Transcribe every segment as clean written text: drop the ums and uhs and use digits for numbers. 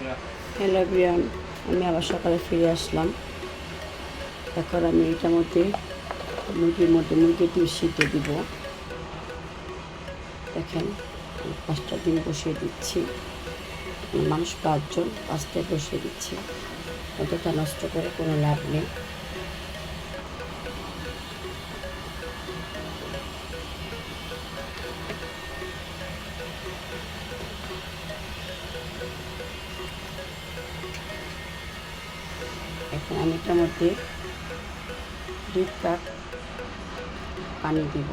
Hello everyone, আমি আবার সকালে ফিরে আসলাম। এখন আমি এটার মধ্যে মুরগির ডিম সিদ্ধ দিব। দেখেন, 5টা ডিম বসিয়ে দিচ্ছি। মানুষ 5 জন, 5টায় বসিয়ে দিচ্ছি। অতটা নষ্ট করে কোনো লাভ নেই। এখন আমি এটার মধ্যে 2 কাপ পানি দিব।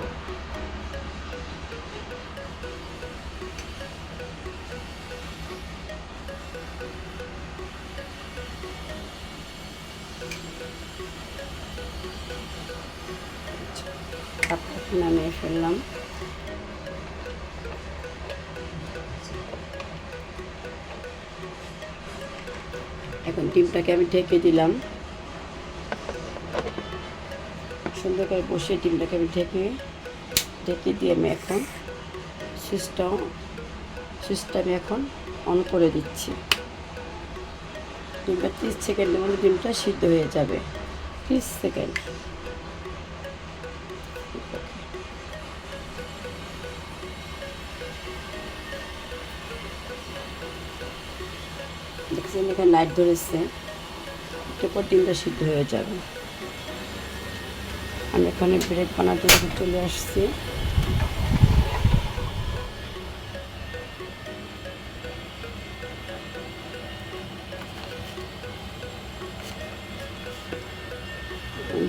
কাপটা নামিয়ে ফেললাম। এখন ডিমটাকে আমি ঢেকে দিলাম। সুন্দর করে বসে ডিমটাকে আমি ঢেকে দিয়ে আমি এখন সুইচটা আমি এখন অন করে দিচ্ছি। ডিমটা 30 সেকেন্ডের মধ্যে ডিমটা সিদ্ধ হয়ে যাবে। 30 সেকেন্ড। দেখছেন এখানে লাইট ধরেছে, একটু পর ডিমটা সিদ্ধ হয়ে যাবে। আমি এখানে ব্রেড বানাতে চলে আসছি।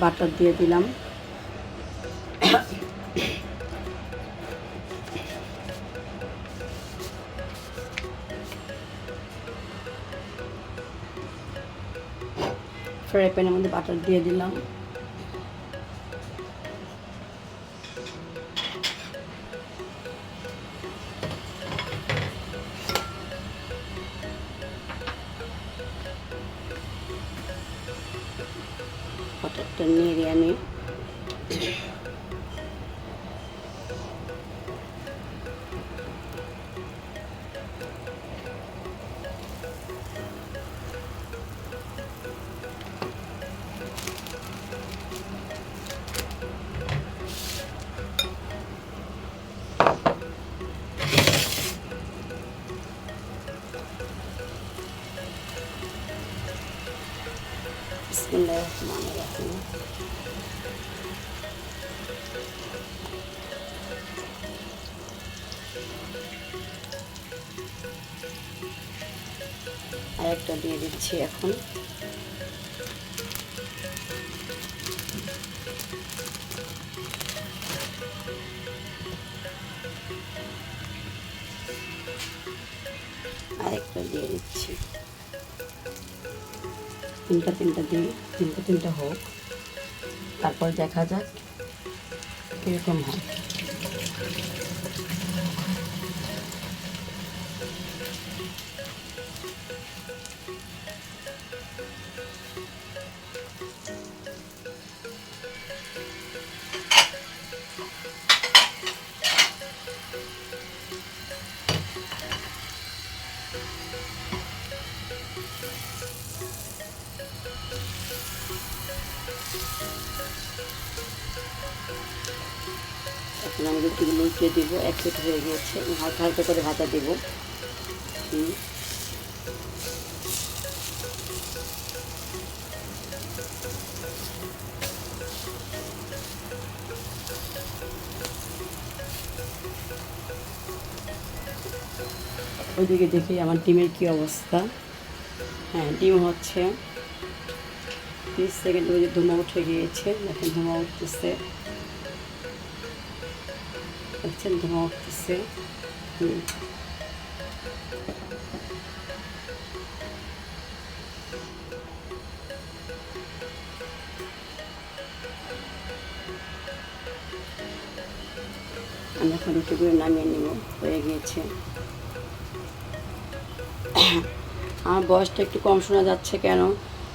বাটার দিয়ে দিলাম। ফ্রাই প্যানের মধ্যে বাটার দিয়ে দিলাম। বাটারটা নেড়ে আমি বিসমিল্লাহির রহমানির রহিম। আরেকটা দিয়ে দিচ্ছি এখন। আরেকটা দিয়ে দিচ্ছি। তিনটা হোক, তারপর দেখা যাক কীরকম হয়। এখন আমি রুটিগুলো উল্টে দিব। 1 প্লেট হয়ে গিয়েছে। হালকা হালকা করে ভাজা দেব। ওইদিকে দেখি আমার ডিমের কী অবস্থা। হ্যাঁ, ডিম হচ্ছে। 30 সেকেন্ড ওই যে ধোঁয়া উঠে গিয়েছে। দেখেন ধোঁয়া উঠতেছে, দেখছেন ধোঁয়া উঠতেছে। আমি এখন রুটিগুলো নামিয়ে নেব। হয়ে গিয়েছে। আমার বয়সটা একটু কম শোনা যাচ্ছে কেন,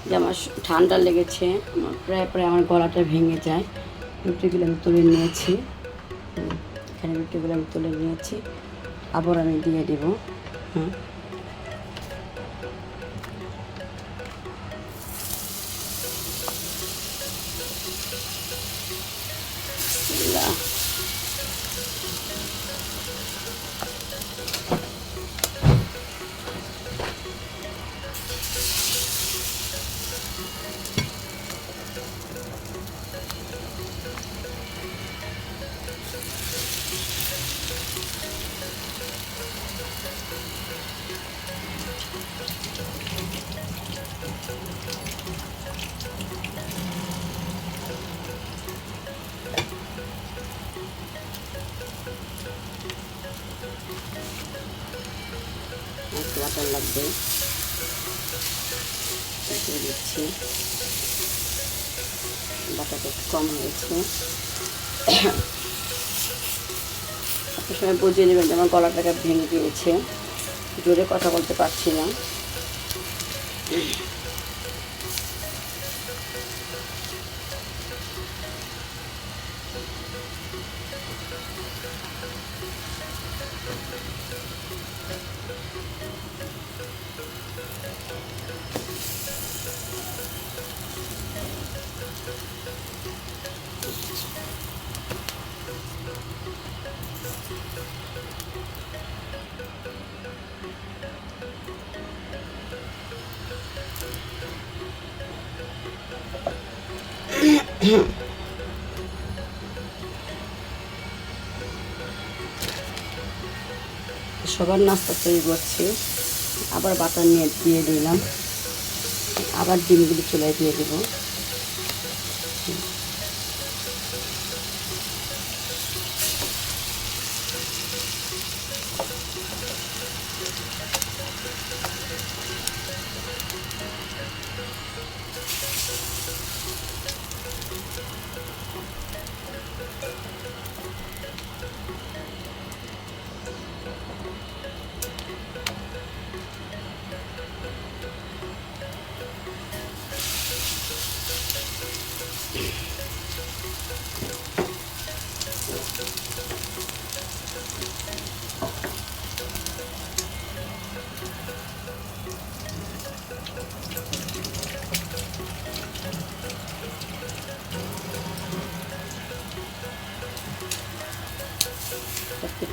যে আমার ঠান্ডা লেগেছে। আমার প্রায় আমার গলাটা ভেঙে যায়। রুটিগুলো আমি তুলে নিয়েছি। এখানে রুটিগুলো আমি তুলে নিয়েছি। আবার আমি দিয়ে দেব। বাটার লাগবে, দিয়ে দিচ্ছি। বাটারটা একটু কম হয়েছে। আপনার সময় বুঝিয়ে নেবেন যে আমার গলাটাকে ভেঙে গিয়েছে, জোরে কথা বলতে পারছি না। সবার নাস্তা তৈরি করছি, আবার বাটার নিয়ে দিয়ে দিলাম, আবার ডিমগুলি চুলায় দিয়ে দেবো।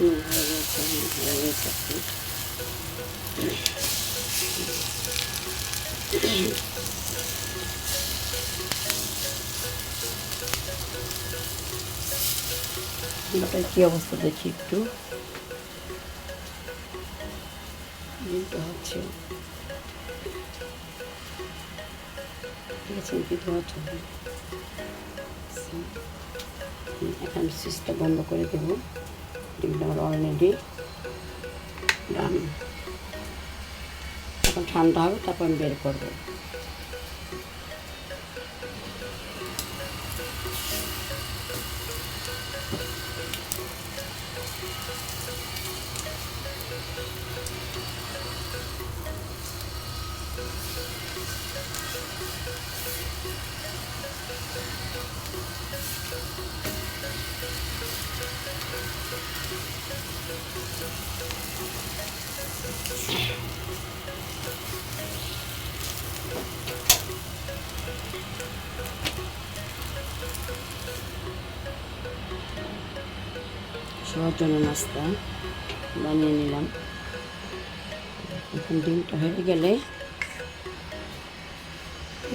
হয়ে গেছে ডিমটার কী অবস্থা দেখি একটু। ডিমটা হচ্ছে ঠিক আছে, কি ধোয়া চলবে। এখন সুইচটা বন্ধ করে দেবো। ডিমটা আমার অলরেডি ডান। এখন ঠান্ডা হবে, তারপর আমি বের করবো। সবার জন্য নাস্তা বানিয়ে নিলাম। এখন ডিমটা হয়ে গেলে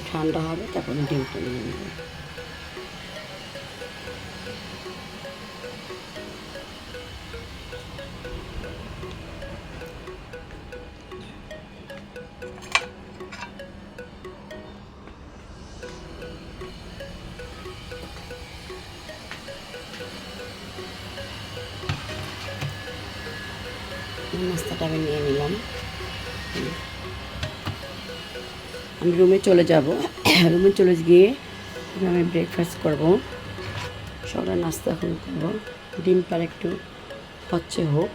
ঠান্ডা হবে, তারপর ডিমটা নিয়ে নেব। নাস্তাটা আমি নিয়ে নিলাম। আমি রুমে চলে যাব। রুমে চলে গিয়ে আমি ব্রেকফাস্ট করব। সকালে নাস্তা এখন করবো। ডিমটার একটু হচ্ছে হোক।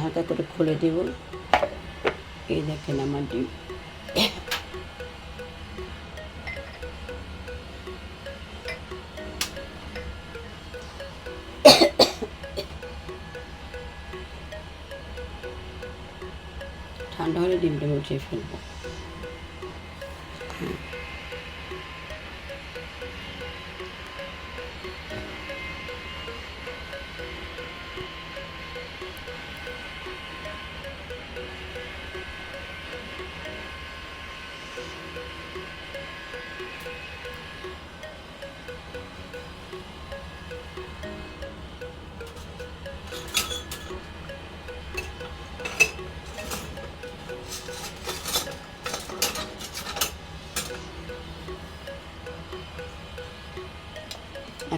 হালকা করে খুলে দেব। এই দেখেন আমার ডিম। ঠান্ডা হলে ডিমটা উঠিয়ে ফেলবো।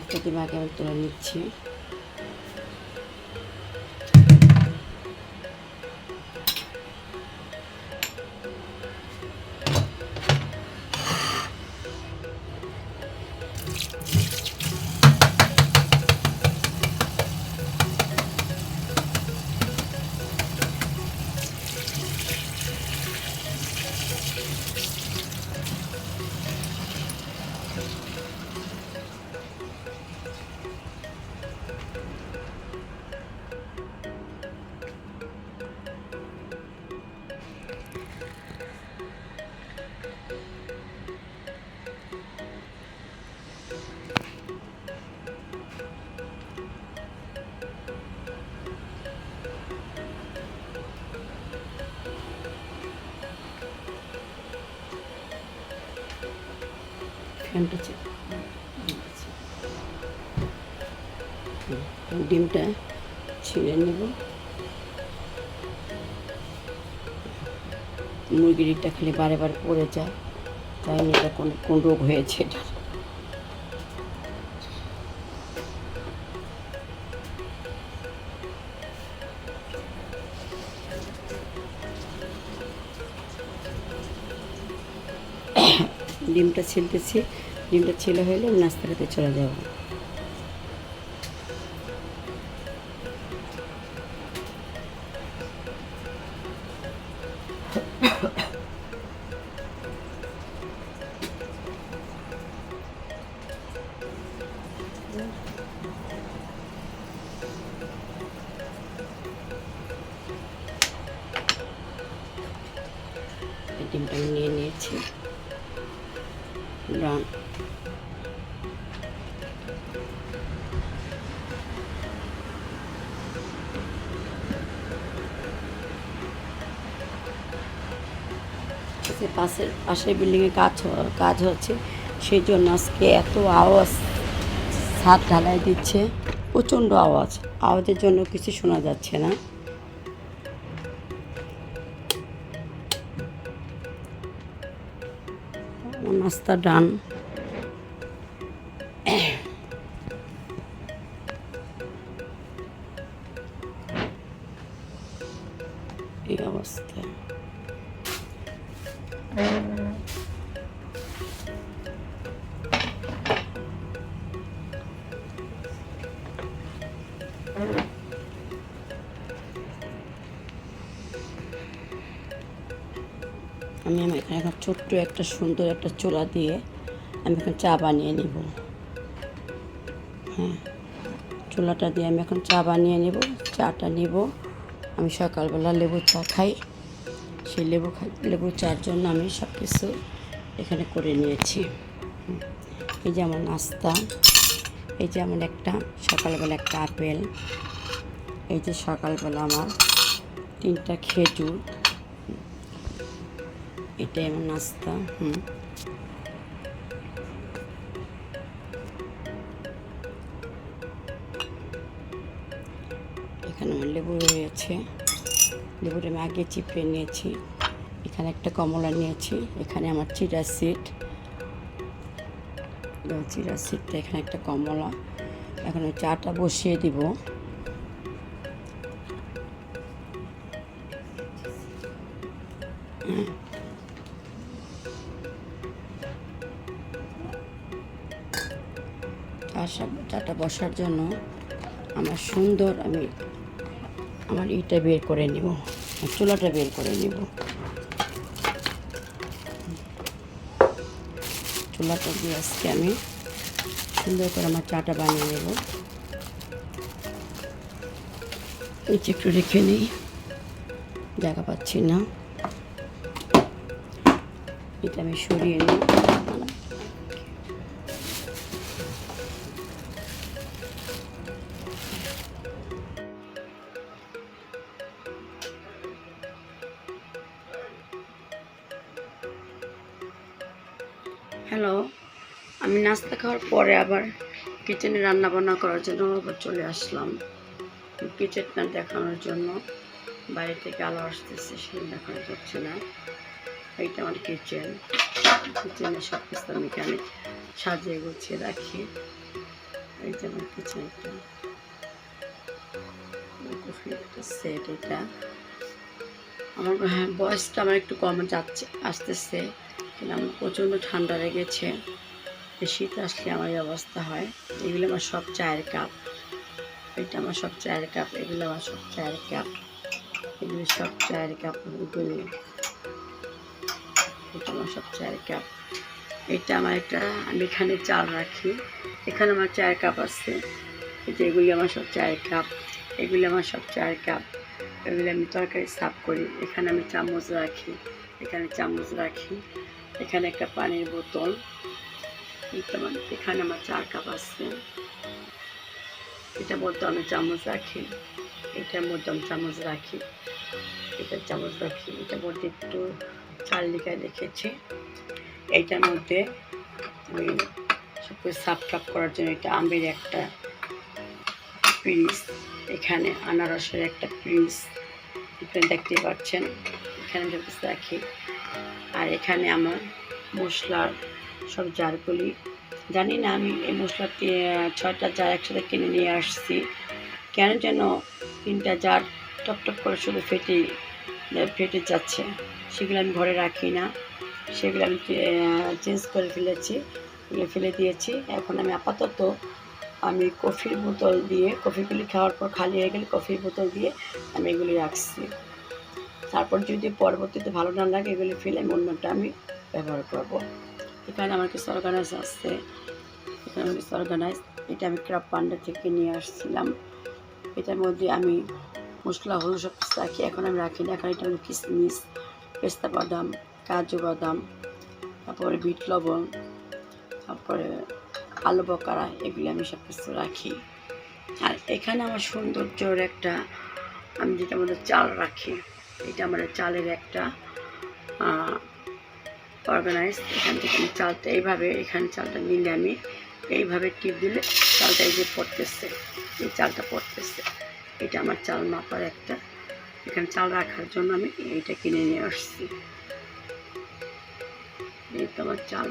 একটা ডিম আগে আমি তুলে নিচ্ছি। ডিমটা ছিঁড়ে নেব। মুরগির ডিমটা খালি বারে বারে পড়ে যায়, তাই এটা কোন রোগ হয়েছে এটা। ডিমটা ছিলতেছি, ডিমটা ছেলে হলে আমি নাস্তা খেতে চলে যাব। ডিমটা আমি নিয়ে নিয়েছি। ব্রাউন পাশের বিল্ডিংয়ে কাজ হচ্ছে, সেই জন্য আজকে এত আওয়াজ, ছাদ ঢালাই দিচ্ছে, প্রচণ্ড আওয়াজের জন্য কিছু শোনা যাচ্ছে না। নাস্তা ডান। এই অবস্থা। আমি এখানে এখন ছোট্ট একটা সুন্দর একটা চুলা দিয়ে আমি এখন চা বানিয়ে নেব। হ্যাঁ, চুলাটা দিয়ে আমি এখন চা বানিয়ে নেব। চাটা নেব, আমি সকালবেলা লেবু চা খাই, সেই লেবু চার জন্য আমি সব কিছু এখানে করে নিয়েছি। এই যে আমার নাস্তা, এই যে আমার একটা সকালবেলা একটা আপেল, এই যে সকালবেলা আমার 3টা খেজুর, এটাই আমার নাস্তা। এখানে আমার লেবু রয়েছে, লেবুটা আমি আগে চিপে নিয়েছি। এখানে একটা কমলা নিয়েছি, এখানে আমার চিরা সিডটা, এখানে একটা কমলা। এখন চাটা বসিয়ে দিব। চাটা বসার জন্য আমার সুন্দর আমার ইটা বের করে নিব, চুলাটা বের করে নিব। চুলাটা দিয়ে আজকে আমি সুন্দর করে আমার চাটা বানিয়ে নেব। নিচে একটু রেখে নিই, জায়গা পাচ্ছি না, এটা আমি সরিয়ে নিই। হ্যালো, আমি নাস্তা খাওয়ার পরে আবার কিচেনে রান্না বান্না করার জন্য আবার চলে আসলাম। কিচেনটা দেখানোর জন্য, বাইরে থেকে আলো আসতেছে, সেটা দেখানো যাচ্ছে না। এইটা আমার কিচেনে সব কিছু আমি এখানে সাজিয়ে গুছিয়ে রাখি। এই যে আমার কিছু একটা কফির একটা সেট। এটা আমার বয়সটা আমার একটু কম আসতেছে, কিন্তু আমার প্রচণ্ড ঠান্ডা লেগেছে। শীত আসলে আমার এই অবস্থা হয়। এগুলো আমার সব চায়ের কাপ। এটা আমার সব চায়ের কাপ, এগুলো আমার সব চায়ের কাপ, এগুলো সব চায়ের কাপ, এগুলি এটা আমার সব চায়ের কাপ। এটা আমার একটা, আমি এখানে চাল রাখি, এখানে আমার চায়ের কাপ আছে। এই যে এগুলি আমার সব চায়ের কাপ, এগুলি আমার সব চায়ের কাপ, এগুলি আমি তরকারি সার্ভ করি। এখানে আমি চামচ রাখি, এখানে চামচ রাখি, এখানে একটা পানির বোতল, এখানে আমার চার কাপ আছে। এটার মধ্যে আমি চামচ রাখি, এটার মধ্যে আমি চামচ রাখি, এটার চামচ রাখি, এটার মধ্যে একটু চাল লিখায় রেখেছি। এইটার মধ্যে আমি সব কিছু সাফ টাফ করার জন্য এটা আমের একটা পিস, এখানে আনারসের একটা পিস, এখানে দেখতে পাচ্ছেন, এখানে সব কিছু রাখি। আর এখানে আমার মশলার সব জারগুলি, জানি না আমি এই মশলা 6টা জার একসাথে কিনে নিয়ে আসছি, কেন যেন 3টা জার টপ টপ করে শুধু ফেটে যাচ্ছে। সেগুলো আমি ঘরে রাখি না, সেগুলো আমি চেঞ্জ করে ফেলেছি, ফেলে দিয়েছি। এখন আমি আপাতত আমি কফির বোতল দিয়ে, কফিগুলি খাওয়ার পর খালি হয়ে গেলে কফির বোতল দিয়ে আমি এগুলি রাখছি। তারপর যদি পরবর্তীতে ভালো না লাগে এগুলি ফেলে অন্যটা আমি ব্যবহার করব। এখানে আমার কিছু অর্গানাইজ আছে, এখানে আমার কিছু অর্গানাইজ, এটা আমি ক্রাফট পান্ডা থেকে নিয়ে আসছিলাম। এটার মধ্যে আমি মশলা হলুদ সব কিছু রাখি, এখন আমি রাখি না। এখন এটা আমি কিশমিশ, পেস্তা বাদাম, কাজু বাদাম, তারপরে বিট লবণ, তারপরে আলু বকারা, এগুলি আমি সব কিছু রাখি। আর এখানে আমার সৌন্দর্যর একটা, আমি যেটার মধ্যে চাল রাখি, এটা আমার চালের একটা অর্গানাইজ। এখান থেকে আমি চালটা এইভাবে, এখানে চালটা নিলে আমি এইভাবে টিপ দিলে চালটা এই যে পড়তেছে, এই চালটা পড়তেছে, এটা আমার চাল মাপার একটা, এখানে চাল রাখার জন্য আমি এইটা কিনে নিয়ে আসছি। এই তো আমার চাল,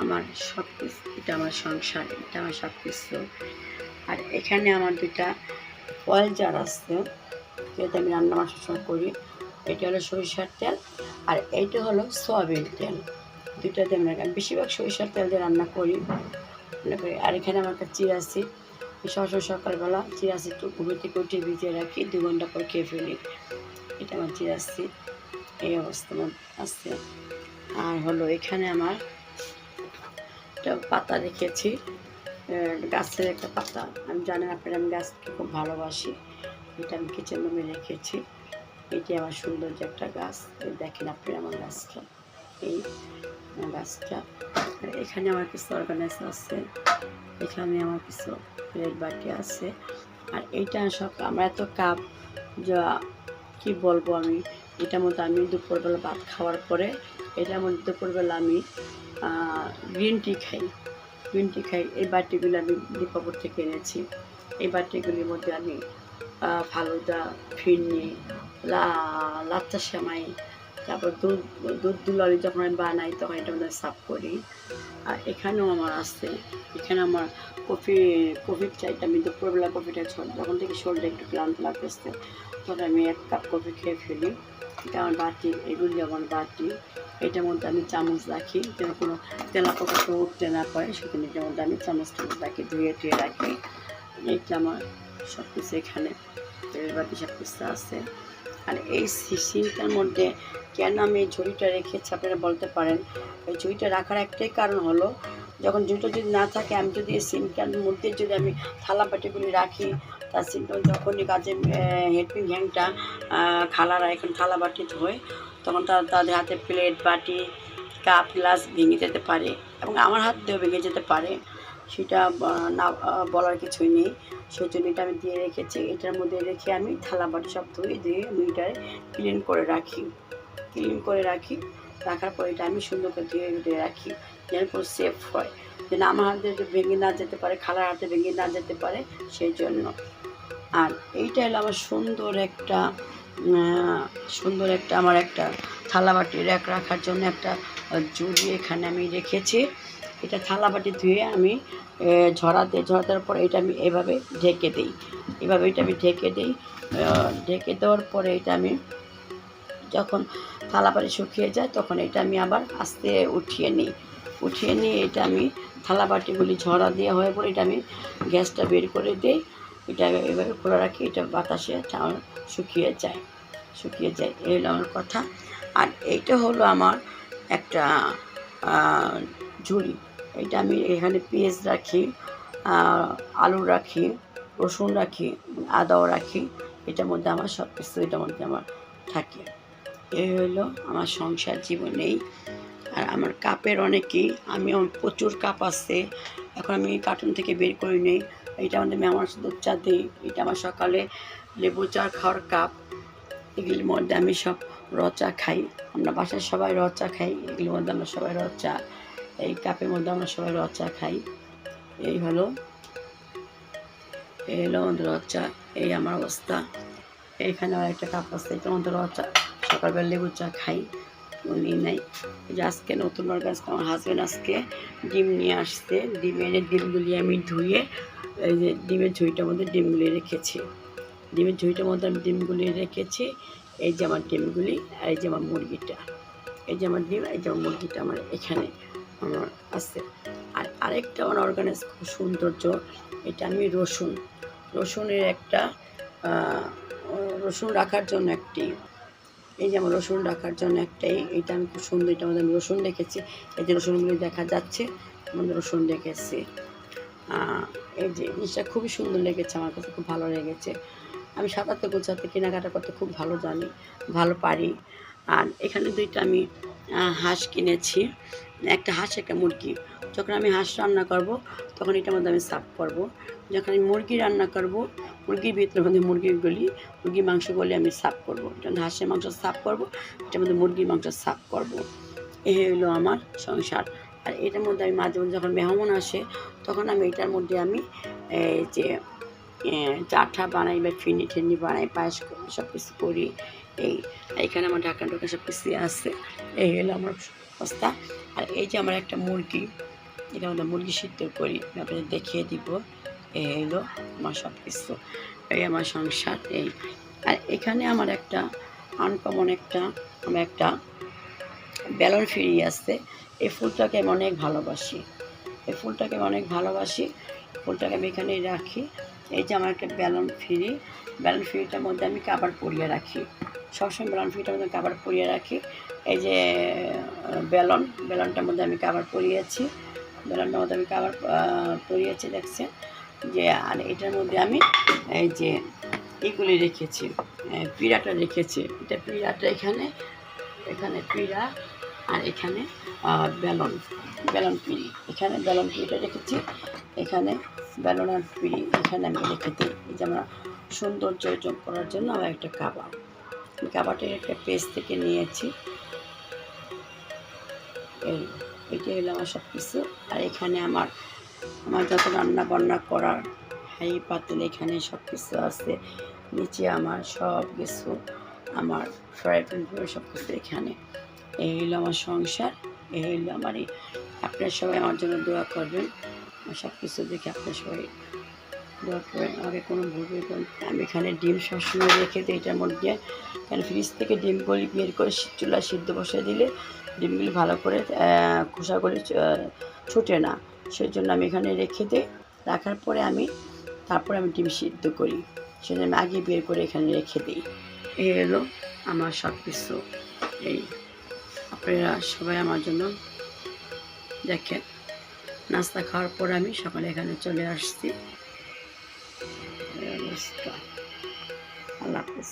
আমার সব কিছু, এটা আমার সংসার, এটা আমার সব কিছু। আর এখানে আমার 2টা অয়েল জার আছে, যেটা আমি রান্না বান্নার সময় করি। এটা হলো সরিষার তেল, আর এইটা হলো সয়াবিন তেল। 2টাতে আমি বেশিরভাগ সরিষার তেল দিয়ে রান্না করি। আর এখানে আমার একটা চিয়া সিড, সকালবেলা চিয়া সিড ঘুমে থেকে উঠে ভিজিয়ে রাখি, 2 ঘন্টা পর খেয়ে ফেলি। এটা আমার চিয়া সিড, এই অবস্থা আছে। আর হলো এখানে আমার একটা পাতা রেখেছি, গাছের একটা পাতা, আমি জানেন আপনারা আমি গাছকে খুব ভালোবাসি। এটা আমি কিচেন রুমে রেখেছি। এটি আমার সৌন্দর্য একটা গাছ, দেখেন আপনারা আমার গাছটা, এই গাছটা। এখানে আমার কিছু অর্গানাইজ আছে, এখানে আমার কিছু প্লেট বাটি আছে। আর এইটা সব আমরা এত কাপ, যা কি বলবো আমি, এটার মধ্যে আমি দুপুরবেলা ভাত খাওয়ার পরে এটার মধ্যে দুপুরবেলা আমি গ্রিন টি খাই, গ্রিন টি খাই। এই বাটিগুলো আমি দীপাপুর থেকে এনেছি। এই বাটিগুলির মধ্যে আমি ফালুদা, ফিরনি, লাচ্চা সেমাই, তারপর দুধ দুলালি যখন আমি বানাই তখন এটা মধ্যে সার্ভ করি। আর এখানেও আমার আছে, এখানে আমার কফির চাইটা আমি দুপুরবেলা কফিটা যখন থেকে শরীরটা একটু ক্লান্ত লাগতেছে তখন আমি 1 কাপ কফি খেয়ে ফেলি। এটা আমার বাটি, এগুলি আমার বাটি। এটার মধ্যে আমি চামচ রাখি, যেন কোনো তেলাপোকা উঠতে না পারে, সেখানে এটার মধ্যে আমি চামচ রাখি, ধুয়ে টুয়ে রাখি। এইটা আমার সব কিছু, এখানে তেলের বাটি সব কিছু আছে। আর এই সিনটার মধ্যে কেন আমি এই ঝুড়িটা রেখেছি আপনারা বলতে পারেন। এই ঝুড়িটা রাখার একটাই কারণ হলো, যখন ঝুড়িটা যদি না থাকে, আমি যদি এই সিনটার মধ্যে যদি আমি থালা বাটিগুলি রাখি, তার সিনটা যখনই কাজে হেল্পিং হ্যান্ডটা খালারা এখন থালা বাটি ধোয়, তখন তাদের হাতে প্লেট, বাটি, কাপ, গ্লাস ভেঙে যেতে পারে, এবং আমার হাত দিয়েও ভেঙে যেতে পারে, সেটা না বলার কিছুই নেই। সেই জন্য এটা আমি দিয়ে রেখেছি। এটার মধ্যে রেখে আমি থালা বাটি সব ধুয়ে আমি এটায় ক্লিন করে রাখি। রাখার পর এটা আমি সুন্দর করে ধুয়ে রাখি, যেন পুরো সেফ হয়, যেন আমার হাতে ভেঙে না যেতে পারে, খালার হাতে ভেঙে না যেতে পারে, সেই জন্য। আর এইটা হলো আমার সুন্দর একটা আমার একটা থালা বাটি রাখার জন্য একটা ঝুড়ি এখানে আমি রেখেছি। এটা থালা বাটি ধুয়ে আমি ঝরা দিই, ঝরা দেওয়ার পরে এটা আমি এভাবে ঢেকে দিই, এভাবে এটা আমি ঢেকে দিই। ঢেকে দেওয়ার পরে এটা আমি যখন থালা বাটি শুকিয়ে যায় তখন এটা আমি আবার আস্তে উঠিয়ে নিয়ে এটা আমি থালা বাটিগুলি ঝরা দেওয়া হয়ে পরে এটা আমি গ্যাসটা বের করে দিই। এটা এভাবে খোলা রাখি, এটা বাতাসে শুকিয়ে যায়। এই হলো আমার কথা। আর এইটা হলো আমার একটা ঝুড়ি। এটা আমি এখানে পেঁয়াজ রাখি, আলু রাখি, রসুন রাখি, আদাও রাখি। এটার মধ্যে আমার সব কিছু এটার মধ্যে আমার থাকে। এই হলো আমার সংসার জীবনেই। আর আমার কাপের অনেকই, আমার প্রচুর কাপ আছে। এখন আমি কার্টুন থেকে বের করে নিই। এটা আমাদের আমার দুধ চা দিই, এটা আমার সকালে লেবু চা খাওয়ার কাপ। এগুলির মধ্যে আমি সব র চা খাই, আমরা বাসায় সবাই র চা খাই। এগুলির মধ্যে আমরা সবাই র চা, এই কাপের মধ্যে আমরা সবাই র চা খাই। এই হলো আমাদের র চা। এই আমার অবস্থা। এইখানে আর একটা কাপ আছে, এটার মধ্যে র চা, সকালবেলা লেবু চা খাই। উনি নাই যে আজকে নতুন আজকে আমার হাজব্যান্ড আজকে ডিম নিয়ে আসছে। ডিম এনে ডিমগুলি আমি ধুয়ে এই যে ডিমের ঝুড়িটার মধ্যে ডিমগুলি রেখেছি। ডিমের ঝুড়িটার মধ্যে আমি ডিমগুলি রেখেছি। এই যে আমার ডিমগুলি, আর এই যে আমার মুরগিটা, এই যে আমার ডিম, এই যে আমার মুরগিটা আমার এখানে আমার আছে। আর আরেকটা আমার অর্গানাইজ খুব সৌন্দর্য, এটা আমি রসুনের একটা রসুন রাখার জন্য একটি, এই যে আমার রসুন রাখার জন্য একটাই, এটা আমি খুব সুন্দর, এটা আমাদের আমি রসুন রেখেছি। এই যে রসুনগুলি দেখা যাচ্ছে, আমাদের রসুন রেখেছি। এই যে জিনিসটা খুবই সুন্দর লেগেছে, আমার কাছে খুব ভালো লেগেছে। আমি সাঁতারতে গোছাতে কেনাকাটা করতে খুব ভালো জানি, ভালো পারি। আর এখানে দুইটা আমি হাঁস কিনেছি, একটা হাঁস একটা মুরগি। যখন আমি হাঁস রান্না করব তখন এটার মধ্যে আমি সার্ভ করব। যখন আমি মুরগি রান্না করব, মুরগির ভিতরের মধ্যে মুরগির মাংসগুলি আমি সার্ভ করব। যখন হাঁসের মাংস সার্ভ করব, এটার মধ্যে মুরগির মাংস সার্ভ করব। এই হলো আমার সংসার। আর এটার মধ্যে আমি মাঝে মাঝে যখন মেহমান আসে তখন আমি এটার মধ্যে আমি এই যে চাঠা বানাই বা ফিরনি টিরনি বানাই, পায়েস করি, সব কিছু করি। এইখানে আমার ঢাকা ঢোকা সব কিছু আছে। এই হলো আমার অবস্থা। আর এই যে আমার একটা মুরগি, এটা আমাদের মুরগি সিদ্ধ করি, আপনাদের দেখিয়ে দিব। এই হলো আমার সব কিছু, এই আমার সংসার। আর এখানে আমার একটা আনকমন আমার একটা বেলন ফিরি আছে। এই ফুলটাকে আমি অনেক ভালোবাসি, ফুলটাকে আমি এখানে রাখি। এই যে আমার একটা বেলন ফিরিটার মধ্যে আমি কাবার পরিয়ে রাখি, সবসময় বেলন ফিরিটার মধ্যে কাবার পরিয়ে রাখি। এই যে বেলনটার মধ্যে আমি কাবার পরিয়েছি, দেখছেন যে। আর এটার মধ্যে আমি এই যে এগুলি রেখেছি, পিঁড়াটা রেখেছি। পিঁড়াটা এখানে পিঁড়া, আর এখানে বেলন পিঁড়ি, এখানে বেলন পিঁড়িটা রেখেছি, এখানে বেলন আর পিঁড়ি এখানে আমি রেখে দিই। এই যে আমরা সৌন্দর্য যোগ করার জন্য আমার একটা কাবাব, কাবাবটা একটা পেজ থেকে নিয়েছি। এইটা হলো আমার সব কিছু। আর এখানে আমার যত রান্না বান্না করার হাই পাতিল এখানে সব কিছু আছে। নিচে আমার সব কিছু, আমার ফ্রাই প্যান সব কিছু এখানে। এই হলো আমার সংসার, এই হলো আমার। আপনারা সবাই আমার জন্য দোয়া করবেন, সব কিছু দেখে আপনারা সবাই দোয়া করবেন, আমাকে কোনো ভুল করবেন। আমি এখানে ডিম সবসময় রেখে দিই এটার মধ্যে, কারণ ফ্রিজ থেকে ডিমগুলি বের করে চুলায় সিদ্ধ বসিয়ে দিলে ডিমগুলি ভালো করে খোসাগুলি ছুটে না, সেই জন্য আমি এখানে রেখে দিই। রাখার পরে তারপরে আমি ডিম সিদ্ধ করি, সেজন্য আমি আগে বের করে এখানে রেখে দিই। এই হলো আমার সব কিছু। আপনারা সবাই আমার জন্য দেখেন। নাস্তা খাওয়ার পর আমি সকালে এখানে চলে আসছি। অবস্থা। আল্লাহ হাফেজ।